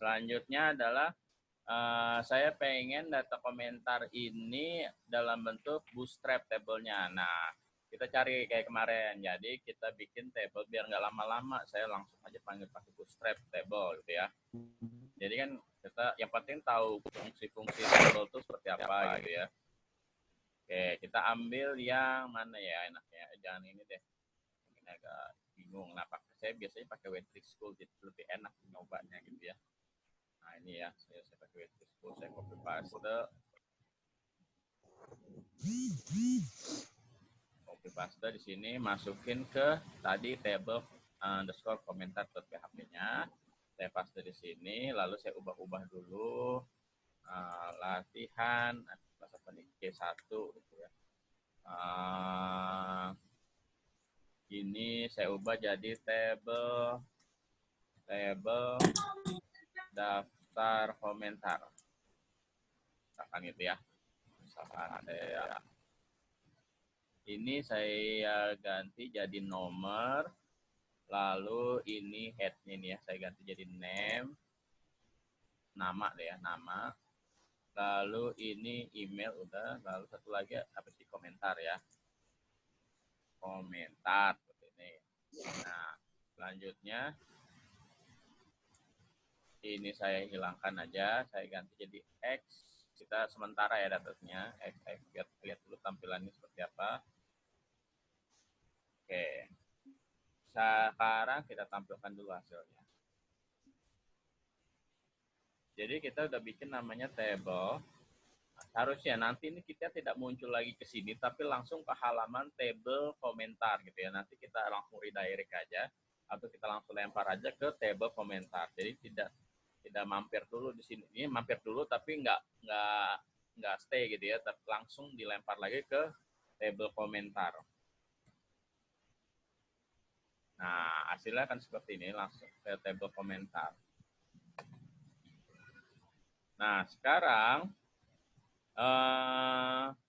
selanjutnya adalah saya pengen data komentar ini dalam bentuk bootstrap table-nya. Nah, kita cari kayak kemarin. Jadi kita bikin table biar nggak lama-lama. Saya langsung aja panggil pakai bootstrap table gitu ya. Jadi kan kita yang penting tahu fungsi-fungsi table itu seperti apa gitu ya. Oke, kita ambil yang mana ya enaknya. Jangan ini deh. Ini agak bingung. Nah, saya biasanya pakai Waitress School, jadi lebih enak nyobanya gitu ya. Nah, ini ya, saya pakai Waitress School, saya copy paste. Copy paste di sini, masukin ke tadi table underscore komentar.php-nya. Saya paste di sini, lalu saya ubah-ubah dulu. Latihan, apa nih, G1 gitu ya. Ini saya ubah jadi table daftar komentar. Misalkan gitu ya. Misalkan ada ya. Ini saya ganti jadi nomor. Lalu ini head-nya nih ya, saya ganti jadi name. Nama deh ya, nama. Lalu ini email udah. Lalu satu lagi apa sih, komentar ya. Komentar seperti ini. Nah, selanjutnya ini saya hilangkan aja, saya ganti jadi X. Kita sementara ya datanya, X. Lihat dulu tampilannya seperti apa. Oke. Sekarang kita tampilkan dulu hasilnya. Jadi kita udah bikin namanya table. Harusnya nanti ini kita tidak muncul lagi ke sini, tapi langsung ke halaman table komentar gitu ya. Nanti kita langsung redirect aja, atau kita langsung lempar aja ke table komentar. Jadi tidak mampir dulu di sini. Ini mampir dulu tapi nggak stay gitu ya, tapi langsung dilempar lagi ke table komentar. Nah, hasilnya kan seperti ini, langsung ke table komentar. Nah, sekarang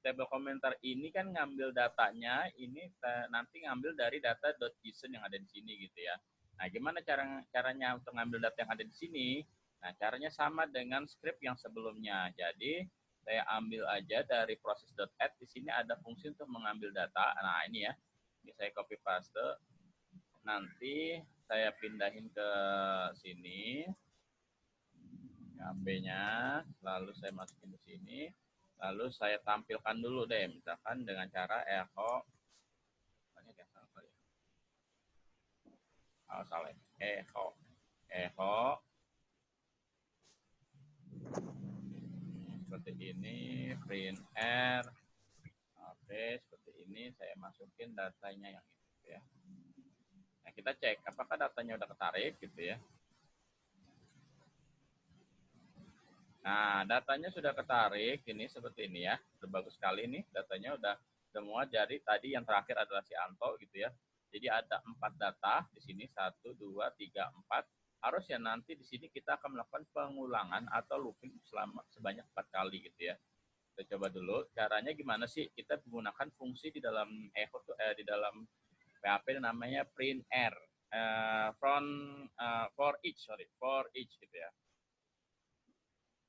table komentar ini kan ngambil datanya, ini nanti ngambil dari data.json yang ada di sini gitu ya. Nah, gimana caranya untuk ngambil data yang ada di sini? Nah, caranya sama dengan script yang sebelumnya. Jadi, saya ambil aja dari proses.add, di sini ada fungsi untuk mengambil data. Nah, ini ya. Ini saya copy paste. Nanti saya pindahin ke sini. HP-nya, lalu saya masukin ke sini. Lalu saya tampilkan dulu deh, misalkan dengan cara echo. Salah. Echo. Seperti ini, print R. Oke, seperti ini. Saya masukin datanya yang ini ya. Nah, kita cek apakah datanya udah ketarik gitu ya. Nah, datanya sudah ketarik, ini seperti ini ya. Sudah bagus sekali nih, datanya udah semua. Jadi tadi yang terakhir adalah si Anto gitu ya. Jadi ada 4 data di sini, 1, 2, 3, 4. Harusnya nanti di sini kita akan melakukan pengulangan atau looping sebanyak 4 kali gitu ya. Kita coba dulu, caranya gimana sih? Kita menggunakan fungsi di dalam di dalam PHP namanya print R. For each gitu ya.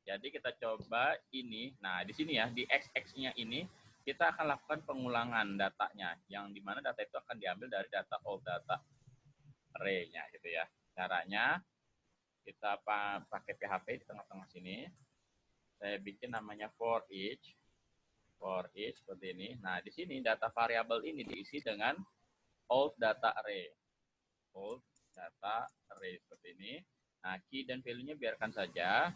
Jadi kita coba ini. Nah, di sini ya, di XX-nya ini kita akan lakukan pengulangan datanya, yang dimana data itu akan diambil dari data all data array-nya gitu ya. Caranya kita pakai PHP di tengah-tengah sini. Saya bikin namanya for each seperti ini. Nah, di sini data variabel ini diisi dengan all data array. All data array seperti ini. Nah, key dan value-nya biarkan saja.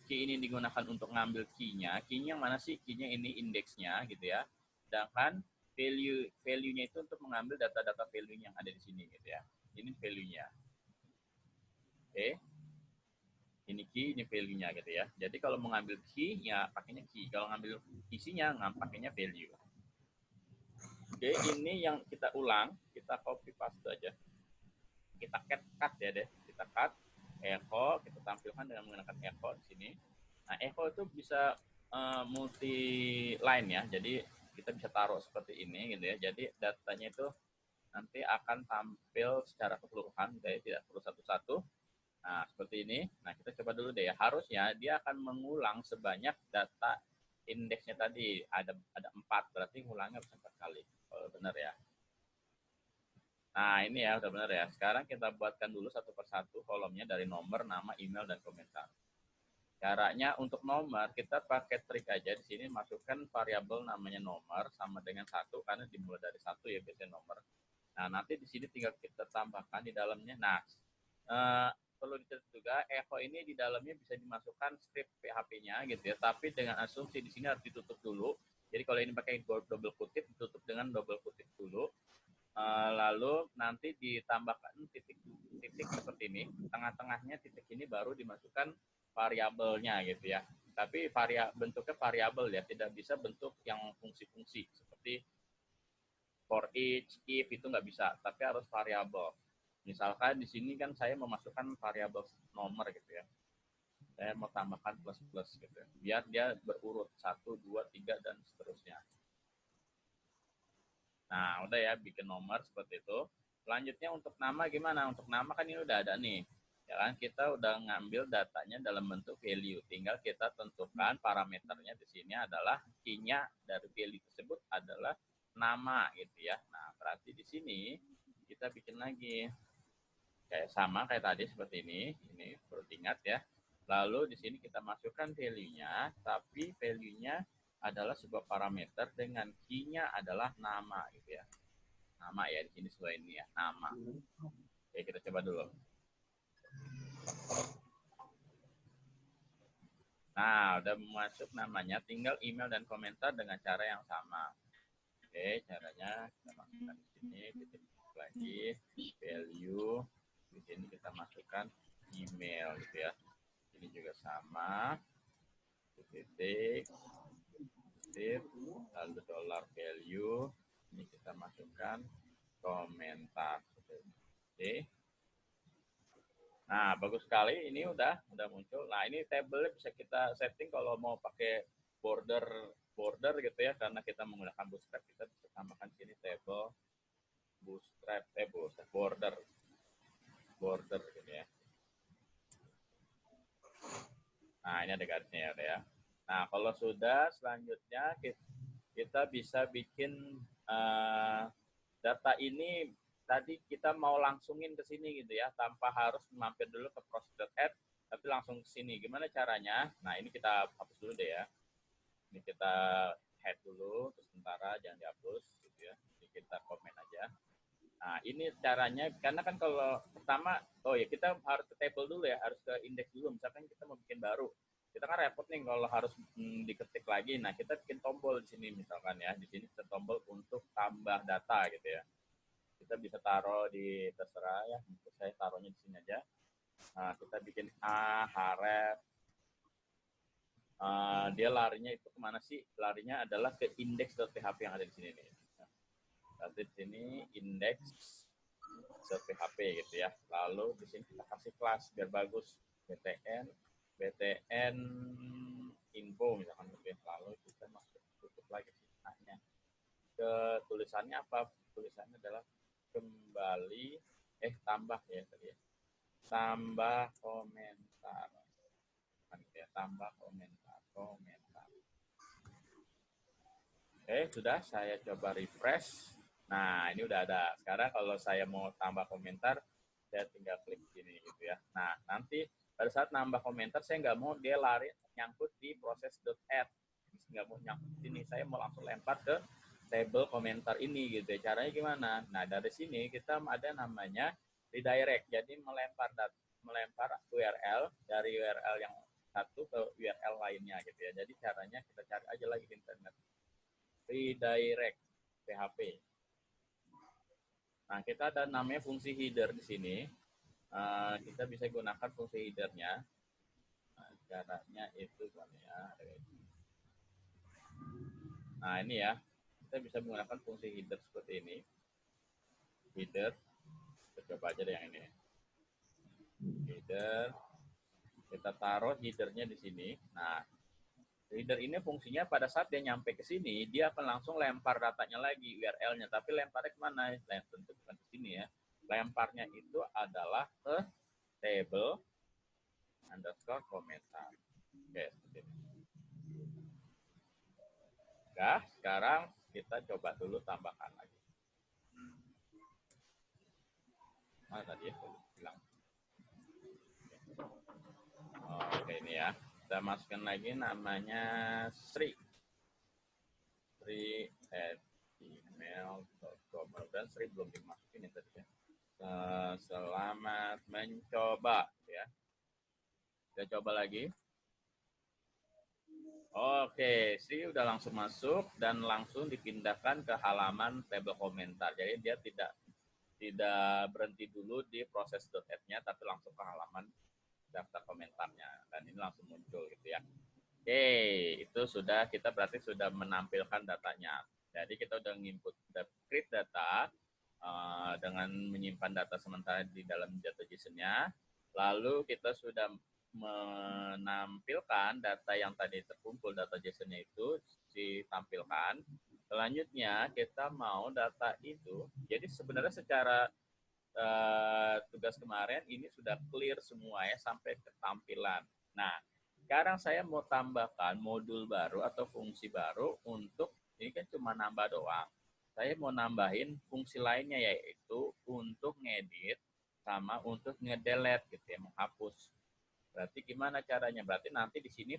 Key ini digunakan untuk ngambil key-nya. Key-nya yang mana sih? Key-nya ini indeksnya gitu ya. Sedangkan value-nya itu untuk mengambil data-data value yang ada di sini gitu ya. Ini value-nya. Oke. Ini key, ini value-nya gitu ya. Jadi kalau mengambil key, ya pakainya key. Kalau ngambil isinya, pakainya value. Oke, ini yang kita ulang. Kita copy paste aja. Kita cut ya deh. Kita cut. Echo, kita tampilkan dengan menggunakan echo di sini. Nah, echo itu bisa multi line ya. Jadi kita bisa taruh seperti ini gitu ya. Jadi datanya itu nanti akan tampil secara keseluruhan, jadi tidak perlu satu-satu. Nah, seperti ini. Nah, kita coba dulu deh ya. Harusnya dia akan mengulang sebanyak data indeksnya tadi. Ada 4, berarti ngulangnya harus 4 kali. Kalau benar ya. Nah, ini ya, udah benar ya. Sekarang kita buatkan dulu satu persatu kolomnya dari nomor, nama, email, dan komentar. Caranya untuk nomor, kita pakai trik aja. Di sini masukkan variabel namanya nomor sama dengan 1, karena dimulai dari 1 ya biasanya nomor. Nah, nanti di sini tinggal kita tambahkan di dalamnya. Nah, perlu dicatat juga, echo ini di dalamnya bisa dimasukkan script PHP-nya gitu ya, tapi dengan asumsi di sini harus ditutup dulu. Jadi kalau ini pakai double kutip, ditutup dengan double kutip dulu. Lalu nanti ditambahkan titik seperti ini, tengah-tengahnya titik ini baru dimasukkan variabelnya gitu ya. Tapi bentuknya variabel ya, tidak bisa bentuk yang fungsi-fungsi seperti for each, if itu nggak bisa, tapi harus variabel. Misalkan di sini kan saya memasukkan variabel nomor gitu ya. Saya mau tambahkan plus-plus gitu ya. Biar dia berurut 1, 2, 3, dan seterusnya. Nah, udah ya, bikin nomor seperti itu. Selanjutnya untuk nama gimana? Untuk nama kan ini udah ada nih. Ya kan, kita udah ngambil datanya dalam bentuk value. Tinggal kita tentukan parameternya di sini adalah key-nya dari value tersebut adalah nama gitu ya. Nah, berarti di sini kita bikin lagi. Kayak sama kayak tadi seperti ini. Ini perlu diingat ya. Lalu di sini kita masukkan value-nya, tapi value-nya adalah sebuah parameter dengan key-nya adalah nama gitu ya. Nama ya di sini sesuai ini ya, nama. Oke, kita coba dulu. Nah, udah masuk namanya, tinggal email dan komentar dengan cara yang sama. Oke, caranya kita masukkan di sini, titik lagi, value, di sini kita masukkan email gitu ya. Ini juga sama, titik, lalu dollar value, ini kita masukkan komentar. Oke. Nah, bagus sekali. Ini udah muncul. Nah, ini tabelnya bisa kita setting kalau mau pakai border gitu ya, karena kita menggunakan Bootstrap, kita bisa tambahkan sini table Bootstrap, border gitu ya. Nah, ini ada garisnya ya, udah ya. Nah, kalau sudah, selanjutnya kita bisa bikin data ini. Tadi kita mau langsungin ke sini gitu ya, tanpa harus mampir dulu ke process.add, tapi langsung ke sini. Gimana caranya? Nah, ini kita hapus dulu deh ya. Ini kita head dulu, terus sementara jangan dihapus gitu ya. Ini kita komen aja. Nah, ini caranya, karena kan kalau pertama, oh ya kita harus ke table dulu ya, harus ke index dulu. Misalkan kita mau bikin baru, kita kan repot nih kalau harus diketik lagi. Nah, kita bikin tombol di sini misalkan ya. Di sini kita tombol untuk tambah data gitu ya. Kita bisa taruh di terserah ya, untuk saya taruhnya di sini aja. Nah, kita bikin href. Dia larinya itu kemana sih? Larinya adalah ke index.php yang ada di sini nih. Nanti di sini index.php gitu ya. Lalu di sini kita kasih kelas biar bagus. btn info misalkan gitu ya. Lalu kita masuk tutup lagi sisanya. Ke tulisannya apa? Tulisannya adalah kembali tambah ya tadi ya. Tambah komentar. Ya, tambah komentar. Oke, sudah saya coba refresh. Nah, ini udah ada. Sekarang kalau saya mau tambah komentar, saya tinggal klik sini gitu ya. Nah, nanti pada saat nambah komentar, saya nggak mau dia lari nyangkut di proses.add. Nggak mau nyangkut di sini. Saya mau langsung lempar ke table komentar ini gitu ya. Caranya gimana? Nah, dari sini kita ada namanya redirect. Jadi melempar URL dari URL yang satu ke URL lainnya gitu ya. Jadi caranya kita cari aja lagi di internet. Redirect PHP. Nah, kita ada namanya fungsi header di sini. Kita bisa gunakan fungsi headernya. Nah, caranya itu ya. Nah, ini ya. Kita bisa menggunakan fungsi header seperti ini. Header. Kita coba aja deh yang ini. Header. Kita taruh headernya di sini. Nah, header ini fungsinya pada saat dia nyampe ke sini, dia akan langsung lempar datanya lagi, URL-nya. Tapi lemparnya kemana? Tentu bukan ke sini ya. Lemparnya itu adalah ke table underscore komentar. Oke, seperti ini. Nah, sekarang kita coba dulu tambahkan lagi. Mana tadi ya? Bilang. Oke, ini ya. Kita masukkan lagi namanya Sri. Sri@email.com. Dan Sri belum dimasukin ya tadi ya. Selamat mencoba ya. Kita coba lagi. Oke, Sri udah langsung masuk dan langsung dipindahkan ke halaman tabel komentar. Jadi dia tidak berhenti dulu di proses .add-nya, tapi langsung ke halaman daftar komentarnya. Dan ini langsung muncul gitu ya. Oke, itu sudah kita berarti sudah menampilkan datanya. Jadi kita udah nginput create data dengan menyimpan data sementara di dalam data JSON-nya. Lalu kita sudah menampilkan data yang tadi terkumpul, data JSON-nya itu ditampilkan. Selanjutnya kita mau data itu, jadi sebenarnya secara tugas kemarin ini sudah clear semua ya sampai ke tampilan. Nah, sekarang saya mau tambahkan modul baru atau fungsi baru untuk, ini kan cuma nambah doang. Saya mau nambahin fungsi lainnya yaitu untuk ngedit sama untuk ngedelete gitu ya, menghapus. Berarti gimana caranya? Berarti nanti di sini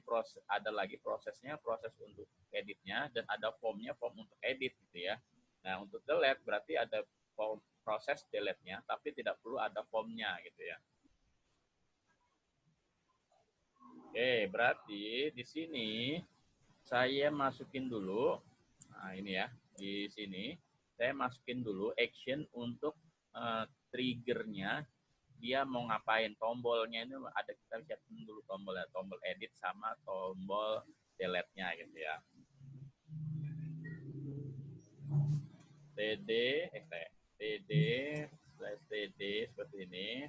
ada lagi prosesnya, proses untuk editnya, dan ada formnya, form untuk edit gitu ya. Nah, untuk delete berarti ada form, proses delete-nya, tapi tidak perlu ada formnya gitu ya. Oke, berarti di sini saya masukin dulu, nah ini ya, di sini saya masukin dulu action untuk triggernya. Dia mau ngapain, tombolnya ini ada, kita siapin dulu tombolnya, tombol edit sama tombol delete-nya gitu ya. td td seperti ini.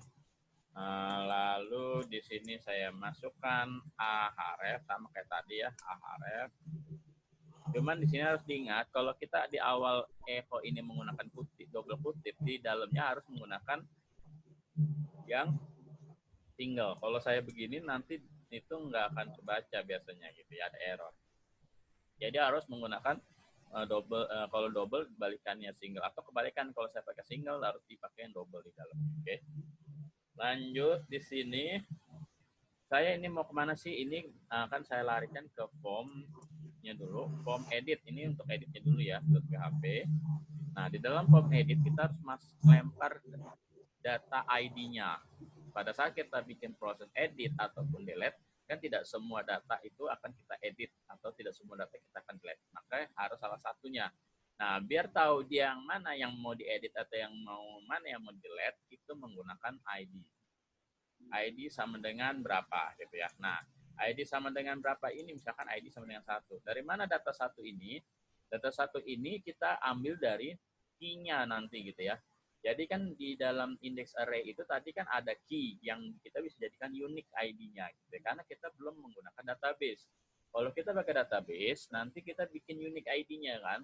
Lalu di sini saya masukkan ahref sama kayak tadi ya, ahref. Cuman di sini harus diingat kalau kita di awal echo ini menggunakan kutip, double kutip, di dalamnya harus menggunakan yang single. Kalau saya begini nanti itu nggak akan kebaca biasanya gitu ya, ada error. Jadi harus menggunakan double, kalau double balikannya single, atau kebalikan kalau saya pakai single harus dipakai double di dalam. Oke. Lanjut di sini saya ini mau kemana sih? Ini akan saya larikan ke formnya dulu, form edit. Ini untuk editnya dulu ya, .php. Nah, di dalam form edit kita harus lempar data ID-nya. Pada saat kita bikin proses edit ataupun delete, kan tidak semua data itu akan kita edit atau tidak semua data kita akan delete. Maka harus salah satunya. Nah, biar tahu dia yang mana yang mau diedit atau yang mana yang mau delete, itu menggunakan ID. ID sama dengan berapa gitu ya. Nah, ID sama dengan berapa ini, misalkan ID sama dengan 1. Dari mana data 1 ini? Data 1 ini kita ambil dari key-nya nanti gitu ya. Jadi kan di dalam index array itu tadi kan ada key yang kita bisa jadikan unique ID-nya gitu. Karena kita belum menggunakan database. Kalau kita pakai database, nanti kita bikin unique ID-nya kan.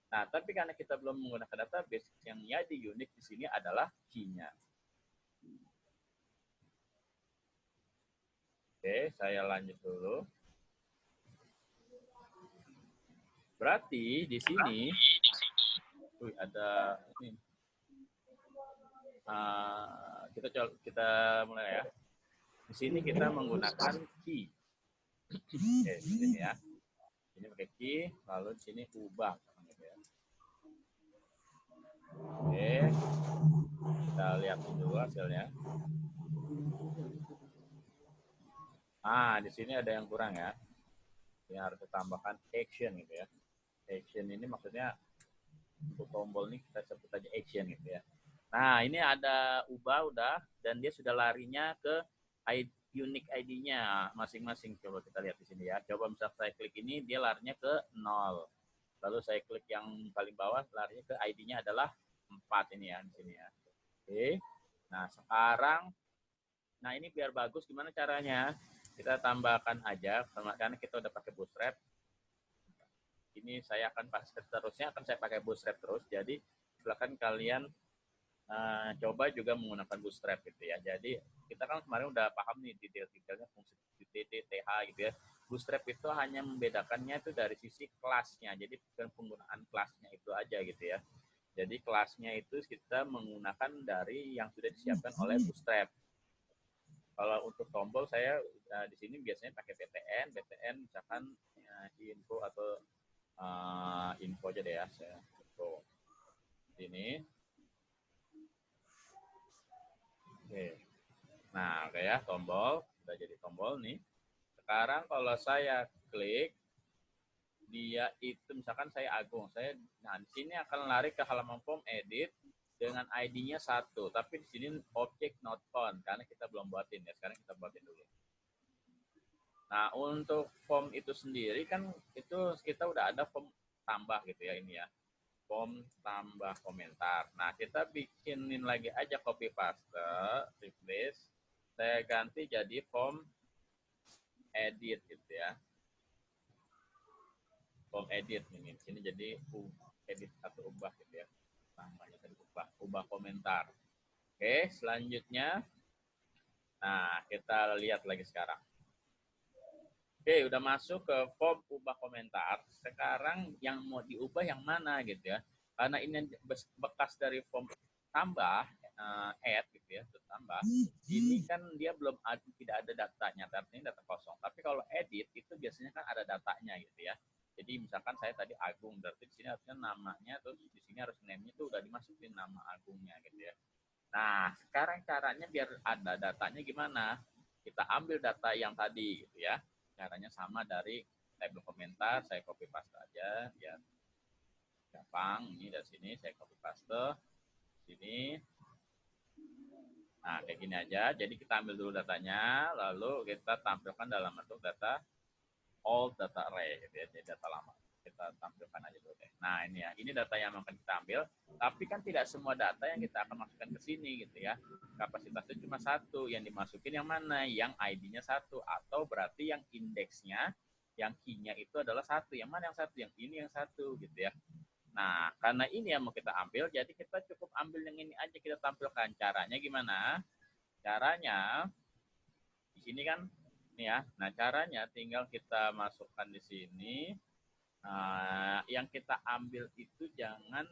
Nah, tapi karena kita belum menggunakan database, yang jadi unique di sini adalah key-nya. Oke, saya lanjut dulu. Berarti di sini ada ini. Kita mulai ya. Di sini kita menggunakan key. Oke, di sini ya. Ini pakai key, lalu di sini ubah. Oke, kita lihat dulu hasilnya. Di sini ada yang kurang ya. Ini harus ditambahkan action gitu ya. Action ini maksudnya untuk tombol ini kita sebut aja action gitu ya. Nah, ini ada ubah udah, dan dia sudah larinya ke unique ID-nya masing-masing. Coba kita lihat di sini ya. Coba misal saya klik ini, dia larinya ke 0. Lalu saya klik yang paling bawah, larinya ke ID-nya adalah 4 ini ya, di sini ya. Oke. Nah, sekarang, nah ini biar bagus gimana caranya? Kita tambahkan aja, karena kita udah pakai bootstrap. Ini saya akan seterusnya akan saya pakai bootstrap terus. Jadi silakan kalian coba juga menggunakan Bootstrap gitu ya. Jadi kita kan kemarin udah paham nih detail-detailnya fungsi DT, TH gitu ya. Bootstrap itu hanya membedakannya itu dari sisi kelasnya. Jadi penggunaan kelasnya itu aja gitu ya. Jadi kelasnya itu kita menggunakan dari yang sudah disiapkan oleh Bootstrap. Kalau untuk tombol saya di sini biasanya pakai BTN misalkan info atau info aja deh ya. Saya info ini. Oke. Nah, oke ya, tombol udah jadi tombol nih. Sekarang kalau saya klik dia itu misalkan saya Agung, nah di sini akan lari ke halaman form edit dengan ID-nya 1, tapi di sini object not found karena kita belum buatin ya. Sekarang kita buatin dulu. Nah, untuk form itu sendiri kan itu kita udah ada form tambah gitu ya ini ya. Form tambah komentar. Nah, kita bikinin lagi aja copy paste, replace. Saya ganti jadi form edit gitu ya. Form edit ini. Sini jadi edit atau ubah gitu ya. Namanya tadi ubah komentar. Oke, selanjutnya nah, kita lihat lagi sekarang. Oke, udah masuk ke form ubah komentar. Sekarang yang mau diubah yang mana gitu ya. Karena ini bekas dari form tambah, add gitu ya, tambah. Ini kan dia belum ada, tidak ada datanya, artinya data kosong. Tapi kalau edit itu biasanya kan ada datanya gitu ya. Jadi misalkan saya tadi Agung, berarti di sini artinya namanya, terus di sini harus name-nya itu udah dimasukin nama Agungnya gitu ya. Nah, sekarang caranya biar ada datanya gimana? Kita ambil data yang tadi gitu ya. Caranya sama dari tabel komentar, saya copy paste aja biar gampang. Ini dari sini saya copy paste. Sini. Nah, kayak gini aja. Jadi kita ambil dulu datanya, lalu kita tampilkan dalam bentuk data old data array gitu ya. Jadi data lama. Kita tampilkan aja dulu deh. Nah, ini ya. Ini data yang akan kita ambil, tapi kan tidak semua data yang kita akan masukkan ke sini gitu ya. Kapasitasnya cuma satu, yang dimasukin yang mana? Yang ID-nya satu, atau berarti yang indeksnya, yang key-nya itu adalah satu. Yang mana yang satu? Yang ini yang satu gitu ya. Nah, karena ini yang mau kita ambil, jadi kita cukup ambil yang ini aja kita tampilkan. Caranya gimana? Caranya di sini kan nih ya. Nah, caranya tinggal kita masukkan di sini. Yang kita ambil itu jangan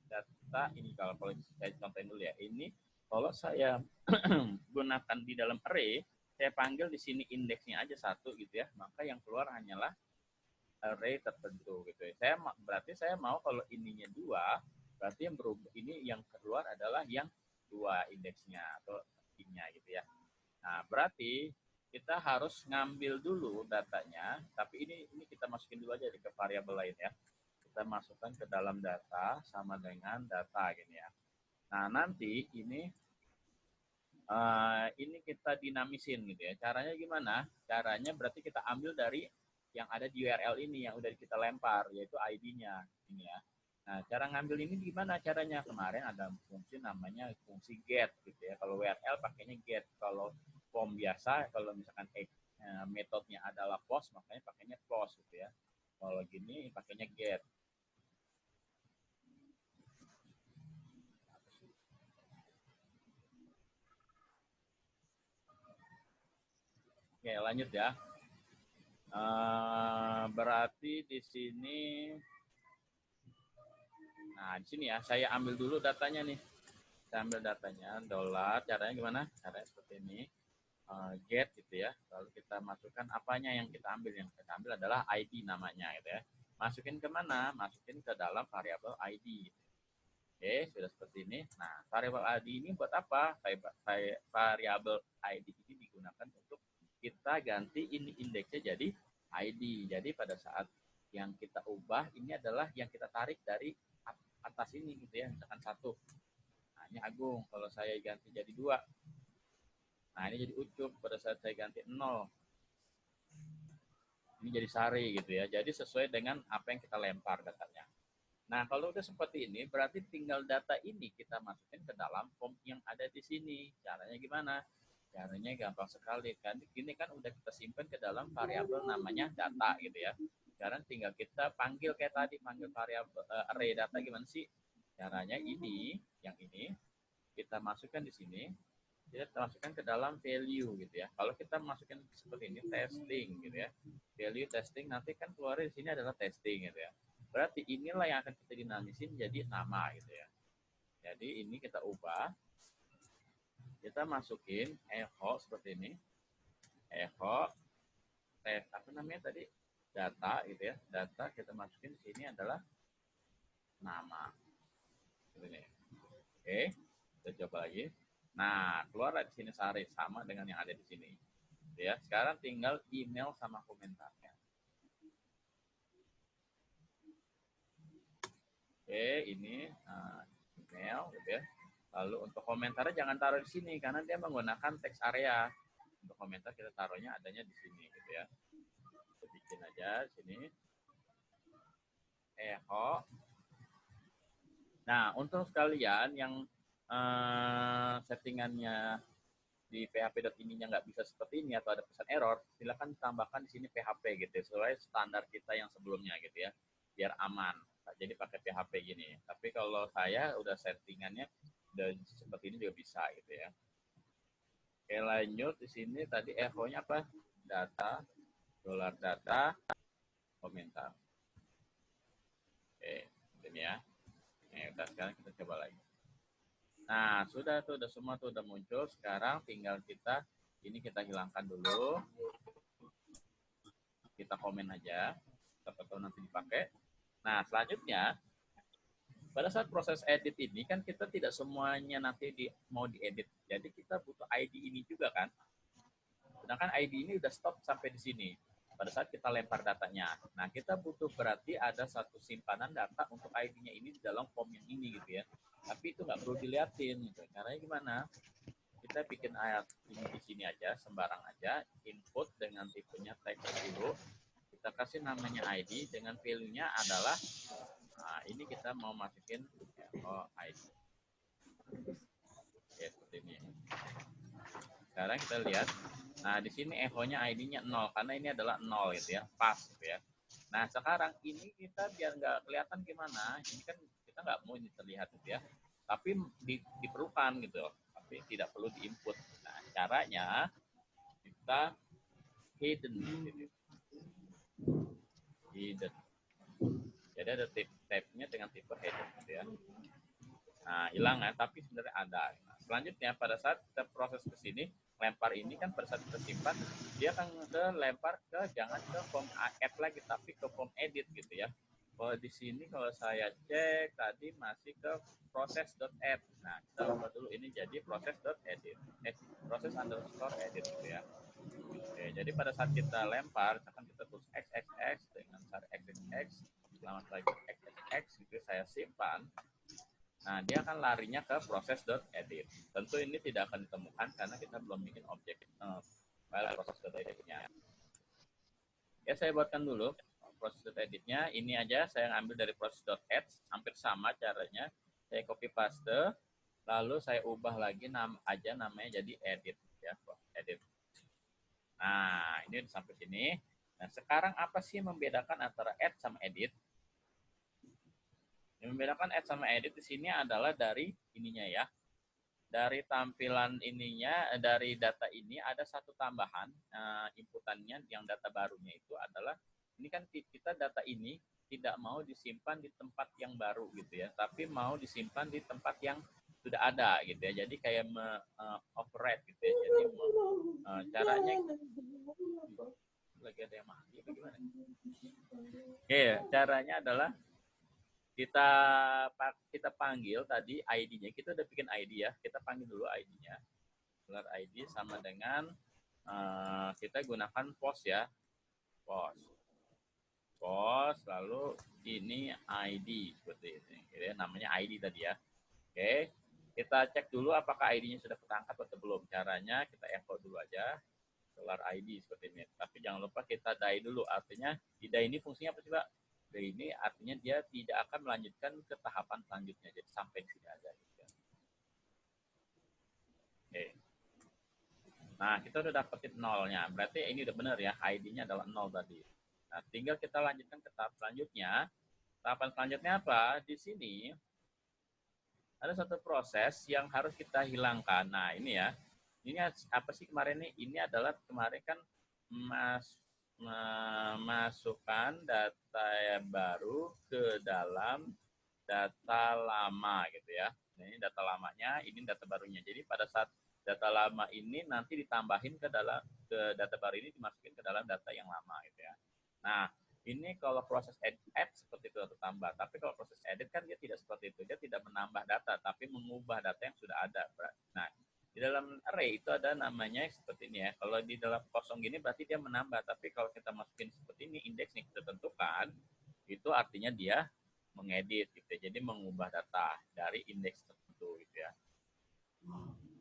data ini, kalau saya contohin dulu ya. Ini kalau saya gunakan di dalam array, saya panggil di sini indeksnya aja satu gitu ya. Maka yang keluar hanyalah array tertentu gitu ya. Berarti saya mau kalau ininya 2, berarti yang berubah ini yang keluar adalah yang 2 indeksnya atau key-nya gitu ya. Nah, berarti kita harus ngambil dulu datanya, tapi ini kita masukin dulu aja ke variabel lain ya. Kita masukkan ke dalam data sama dengan data gini ya. Nah, nanti ini kita dinamisin gitu ya. Caranya gimana? Caranya berarti kita ambil dari yang ada di URL ini yang udah kita lempar, yaitu ID-nya ini ya. Nah, cara ngambil ini gimana caranya? Kemarin ada fungsi namanya fungsi get gitu ya. Kalau URL pakainya get, kalau form biasa, kalau misalkan metodenya adalah post, makanya pakainya post gitu ya. Kalau gini pakainya get. Oke, lanjut ya. Berarti di sini, nah di sini ya, saya ambil dulu datanya nih. Saya ambil datanya, $, caranya gimana? Caranya seperti ini, get gitu ya. Lalu kita masukkan apanya yang kita ambil. Yang kita ambil adalah ID namanya gitu ya. Masukin ke mana? Masukin ke dalam variabel ID. Oke, sudah seperti ini. Nah, variabel ID ini buat apa? Variabel ID ini digunakan untuk kita ganti ini indeksnya jadi ID. Jadi pada saat yang kita ubah, ini adalah yang kita tarik dari atas ini gitu ya. Misalkan 1. Nah, ini Agung. Kalau saya ganti jadi 2. Nah, ini jadi Ucup. Pada saat saya ganti 0. Ini jadi Sari gitu ya. Jadi sesuai dengan apa yang kita lempar datanya. Nah, kalau udah seperti ini, berarti tinggal data ini kita masukin ke dalam form yang ada di sini. Caranya gimana? Caranya gampang sekali. Kan ini kan udah kita simpan ke dalam variabel namanya data gitu ya. Sekarang tinggal kita panggil kayak tadi, panggil variabel array data gimana sih? Caranya ini, yang ini kita masukkan di sini, kita masukkan ke dalam value gitu ya. Kalau kita masukkan seperti ini testing gitu ya, value testing, nanti kan keluar di sini adalah testing gitu ya. Berarti inilah yang akan kita dinamisin jadi nama gitu ya. Jadi ini kita ubah, kita masukin echo seperti ini, echo apa namanya tadi, data gitu ya, data kita masukin di sini adalah nama. Ini. Oke, kita coba lagi. Nah, keluar di sini Sari sama dengan yang ada di sini. Ya, sekarang tinggal email sama komentarnya. Oke, ini email gitu ya. Lalu untuk komentarnya jangan taruh di sini karena dia menggunakan text area. Untuk komentar kita taruhnya adanya di sini gitu ya. Kita bikin aja di sini. Echo. Nah, untuk sekalian yang settingannya di php.ini-nya nggak bisa seperti ini atau ada pesan error, silakan tambahkan di sini PHP gitu ya, sesuai standar kita yang sebelumnya gitu ya, biar aman. Jadi pakai PHP gini. Tapi kalau saya udah settingannya dan seperti ini juga bisa gitu ya. Oke, lanjut di sini tadi echo-nya apa? Data, $data, komentar. Oke, ini ya. Nah, sekarang kita coba lagi. Nah, sudah tuh, udah semua tuh udah muncul. Sekarang tinggal kita, ini kita hilangkan dulu. Kita komen aja. Siapa tahu nanti dipakai. Nah, selanjutnya, pada saat proses edit ini kan kita tidak semuanya nanti mau diedit. Jadi kita butuh ID ini juga kan. Sedangkan ID ini udah stop sampai di sini. Pada saat kita lempar datanya. Nah, kita butuh berarti ada satu simpanan data untuk ID-nya ini di dalam form yang ini gitu ya. Tapi itu nggak perlu diliatin gitu. Caranya gimana? Kita bikin ayat ini di sini aja, sembarang aja, input dengan tipenya text dulu. Kita kasih namanya ID dengan value-nya adalah, nah ini kita mau masukin ID. Oke, seperti ini. Sekarang kita lihat, nah di sini echo-nya ID-nya 0, karena ini adalah 0 gitu ya, pas gitu ya. Nah sekarang ini kita biar nggak kelihatan gimana, ini kan kita nggak mau ini terlihat gitu ya, tapi diperlukan gitu, tapi tidak perlu diinput. Nah caranya kita hidden gitu. Hidden. Jadi ada tab-nya dengan tipe hidden gitu ya. Nah hilang ya, tapi sebenarnya ada. Nah, selanjutnya pada saat kita proses ke sini, lempar ini kan pada saat kita simpan, dia akan lempar ke, jangan ke form add lagi, tapi ke form edit gitu ya. Kalau di sini kalau saya cek tadi masih ke proses.add. Nah, kita ubah dulu ini jadi proses.edit. Proses underscore edit gitu ya. Oke, jadi pada saat kita lempar, misalkan kita tulis xxx dengan cara xxx, selamat lagi xxx gitu saya simpan. Nah, dia akan larinya ke proses.edit. Tentu ini tidak akan ditemukan karena kita belum bikin objek file proses.edit-nya. Ya, saya buatkan dulu proses.edit-nya. Ini aja saya ambil dari proses.add, hampir sama caranya. Saya copy paste, lalu saya ubah lagi namanya jadi edit ya, edit. Nah, ini sampai sini. Nah, sekarang apa sih yang membedakan antara add sama edit? Yang membedakan add sama edit di sini adalah dari ininya ya. Dari tampilan ininya, dari data ini ada satu tambahan inputannya yang data barunya itu adalah, ini kan kita data ini tidak mau disimpan di tempat yang baru gitu ya, tapi mau disimpan di tempat yang sudah ada gitu ya. Jadi kayak override gitu ya. Jadi caranya lagi ada yang mati bagaimana? Oke, caranya adalah kita panggil tadi ID-nya, kita udah bikin ID ya, kita panggil dulu ID-nya. Gelar ID sama dengan kita gunakan post ya, post lalu ini ID seperti ini, jadi namanya ID tadi ya. Oke, kita cek dulu apakah ID-nya sudah ketangkap atau belum. Caranya kita echo dulu aja gelar ID seperti ini. Tapi jangan lupa kita die dulu, artinya di die ini fungsinya apa sih Pak? Die ini artinya dia tidak akan melanjutkan ke tahapan selanjutnya, jadi sampai di sini aja. Gitu. Oke. Nah, kita udah dapetin nolnya, berarti ini udah benar ya, ID-nya adalah 0 tadi. Nah, tinggal kita lanjutkan ke tahap selanjutnya. Tahapan selanjutnya apa? Di sini ada satu proses yang harus kita hilangkan. Nah, ini ya. Ini apa sih kemarin nih? Ini adalah kemarin kan memasukkan data yang baru ke dalam data lama gitu ya. Nah, ini data lamanya, ini data barunya. Jadi pada saat data lama ini nanti ditambahin ke data baru ini dimasukin ke dalam data yang lama gitu ya. Nah, ini kalau proses add seperti itu atau tambah. Tapi kalau proses edit kan dia tidak seperti itu. Dia tidak menambah data, tapi mengubah data yang sudah ada. Nah, di dalam array itu ada namanya seperti ini ya. Kalau di dalam kosong gini berarti dia menambah. Tapi kalau kita masukin seperti ini, indeksnya kita tentukan, itu artinya dia mengedit gitu. Jadi mengubah data dari indeks tertentu gitu ya.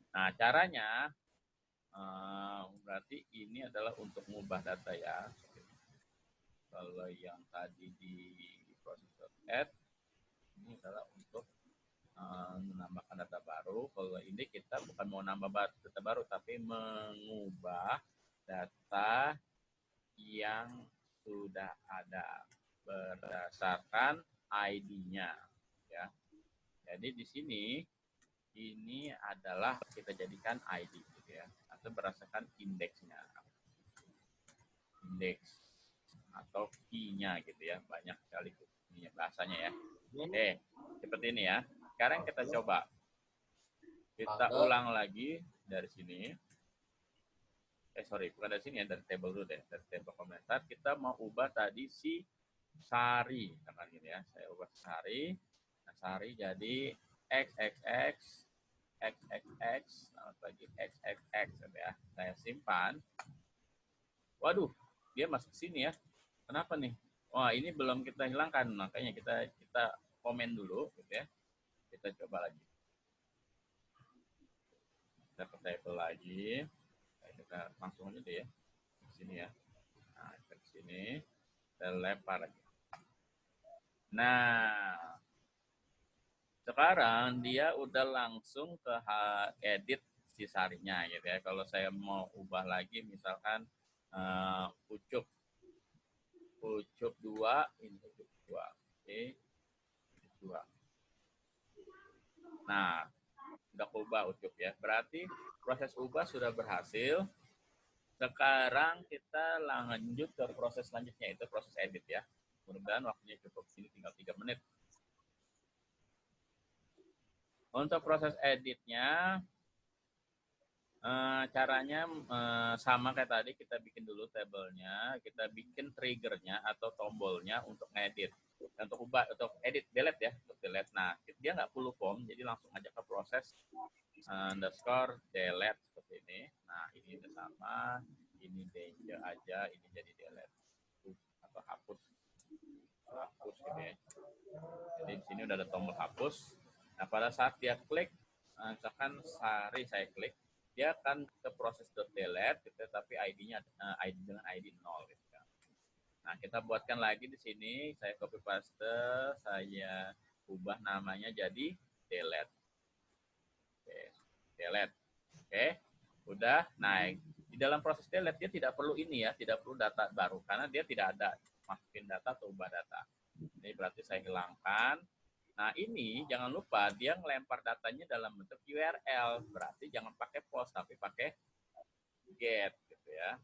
Nah, caranya berarti ini adalah untuk mengubah data ya. Kalau yang tadi di proses add, ini adalah untuk menambahkan data baru. Kalau ini kita bukan mau nambah data baru, tapi mengubah data yang sudah ada berdasarkan ID-nya. Ya. Jadi di sini ini adalah kita jadikan ID gitu ya, atau berdasarkan indeksnya, indeks atau key-nya gitu ya, banyak sekali bahasanya ya. Oke, seperti ini ya. Sekarang kita coba. Kita ulang lagi dari sini. Sorry, bukan dari sini ya, dari table dulu deh. Dari table komentar, kita mau ubah tadi si Sari. Karena gini ya, saya ubah Sari. Nah, Sari jadi XXX, XXX, lagi XXX ya. Saya simpan. Waduh, dia masuk sini ya. Kenapa nih? Wah, ini belum kita hilangkan, makanya kita komen dulu gitu ya. Kita coba lagi. Kita ke table lagi. Kita langsung aja deh ya. Di sini ya. Nah, ke sini. Kita lempar lagi. Nah, sekarang dia udah langsung ke edit si Sarinya gitu ya. Kalau saya mau ubah lagi misalkan ucup 2, ini ucup 2. Oke. 2. Nah, udah ubah ucup ya. Berarti proses ubah sudah berhasil. Sekarang kita lanjut ke proses selanjutnya, itu proses edit ya. Mudah-mudahan waktunya cukup, sini tinggal 3 menit. Untuk proses editnya, caranya sama kayak tadi, kita bikin dulu tabelnya, kita bikin triggernya atau tombolnya untuk ngedit. Untuk ubah, untuk edit, delete ya, untuk delete. Nah, dia nggak perlu form, jadi langsung aja ke proses underscore delete seperti ini. Nah, ini udah sama, ini danger aja, ini jadi delete atau hapus gitu ya. Jadi di sini udah ada tombol hapus. Nah, pada saat dia klik, misalkan Sari saya klik, dia akan ke proses delete gitu, tapi ID-nya ID dengan ID 0 gitu kan. Nah, kita buatkan lagi di sini, saya copy paste, saya ubah namanya jadi delete. Oke, delete. Oke, udah. Nah, di dalam proses delete dia tidak perlu ini ya, tidak perlu data baru karena dia tidak ada masukin data atau ubah data. Ini berarti saya hilangkan. Nah, ini jangan lupa dia ngelempar datanya dalam bentuk URL. Berarti jangan pakai post tapi pakai get gitu ya.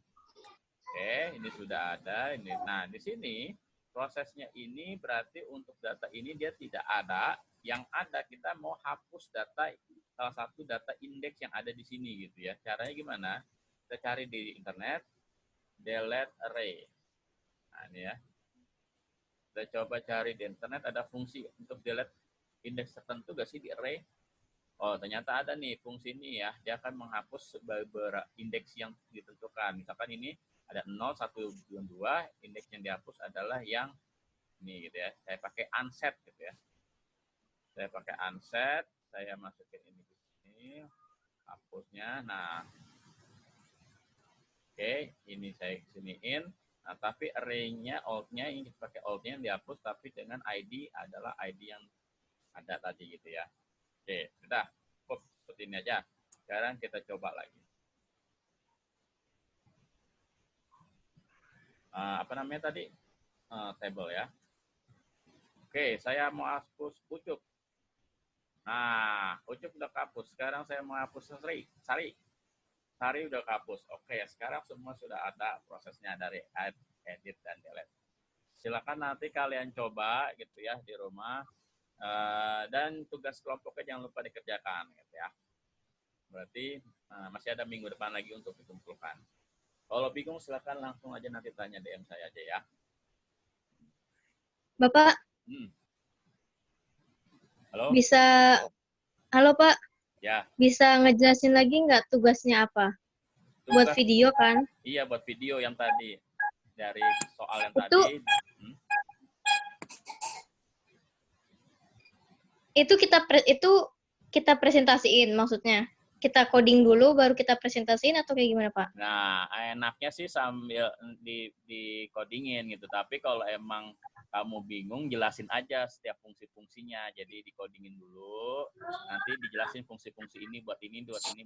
Oke, ini sudah ada ini. Nah, di sini prosesnya ini berarti untuk data ini dia tidak ada. Yang ada kita mau hapus data, salah satu data indeks yang ada di sini gitu ya. Caranya gimana? Kita cari di internet delete array. Nah, ini ya. Kita coba cari di internet ada fungsi untuk delete indeks tertentu gak sih di array? Oh, ternyata ada nih fungsi ini ya. Dia akan menghapus beberapa indeks yang ditentukan. Misalkan ini ada 0, 1, 2, indeks yang dihapus adalah yang ini gitu ya. Saya pakai unset gitu ya. Saya pakai unset, saya masukin ini di sini, hapusnya. Nah, oke, ini saya siniin. Nah, tapi array-nya, alt-nya, ini pakai alt-nya yang dihapus, tapi dengan ID adalah ID yang ada tadi gitu ya. Oke, sudah. Cukup seperti ini aja. Sekarang kita coba lagi. Apa namanya tadi? Table ya. Oke, saya mau hapus ucup. Nah, Ucup udah kapus. Sekarang saya mau hapus Sari. Sari udah kapus. Oke, sekarang semua sudah ada prosesnya dari add, edit, dan delete. Silakan nanti kalian coba gitu ya di rumah. Dan tugas kelompoknya jangan lupa dikerjakan gitu ya. Berarti masih ada minggu depan lagi untuk dikumpulkan. Kalau bingung silakan langsung aja nanti tanya DM saya aja ya. Bapak Halo? bisa, halo Pak, Ya, bisa ngejelasin lagi nggak tugasnya apa? Buat tugas video kan? iya buat video yang tadi dari soal yang Itu tadi. itu kita presentasiin maksudnya. Kita coding dulu baru kita presentasiin atau kayak gimana, Pak? Nah, enaknya sih sambil di codingin gitu. Tapi kalau emang kamu bingung, jelasin aja setiap fungsi-fungsinya. Jadi di codingin dulu, nanti dijelasin fungsi-fungsi ini buat ini, buat ini.